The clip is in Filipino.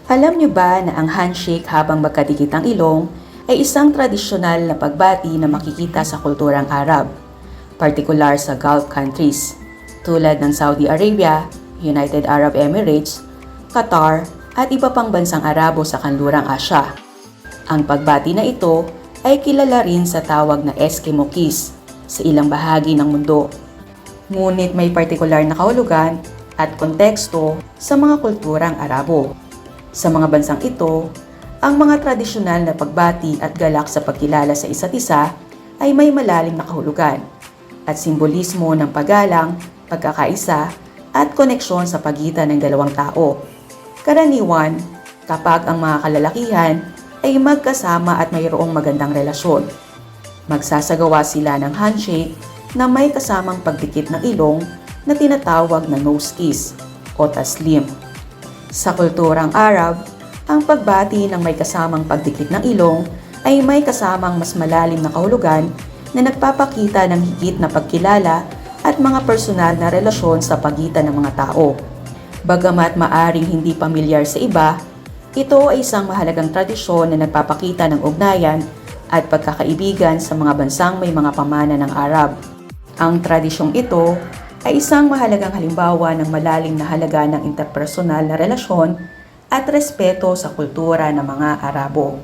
Alam niyo ba na ang handshake habang magkadikit ang ilong ay isang tradisyonal na pagbati na makikita sa kulturang Arab, partikular sa Gulf countries, tulad ng Saudi Arabia, United Arab Emirates, Qatar, at iba pang bansang Arabo sa kanlurang Asya. Ang pagbati na ito ay kilala rin sa tawag na Eskimo kiss sa ilang bahagi ng mundo. Ngunit may partikular na kahulugan at konteksto sa mga kulturang Arabo. Sa mga bansang ito, ang mga tradisyonal na pagbati at galak sa pagkilala sa isa't isa ay may malalim na kahulugan at simbolismo ng paggalang, pagkakaisa at koneksyon sa pagitan ng dalawang tao. Karaniwan, kapag ang mga kalalakihan ay magkasama at mayroong magandang relasyon, magsasagawa sila ng handshake na may kasamang pagdikit ng ilong na tinatawag na nose kiss o taslim. Sa kulturang Arab, ang pagbati ng may kasamang pagdikit ng ilong ay may kasamang mas malalim na kahulugan na nagpapakita ng higit na pagkilala at mga personal na relasyon sa pagitan ng mga tao. Bagamat maaring hindi pamilyar sa iba, ito ay isang mahalagang tradisyon na nagpapakita ng ugnayan at pagkakaibigan sa mga bansang may mga pamana ng Arab. Ang tradisyong ito ay isang mahalagang halimbawa ng malalim na halaga ng interpersonal na relasyon at respeto sa kultura ng mga Arabo.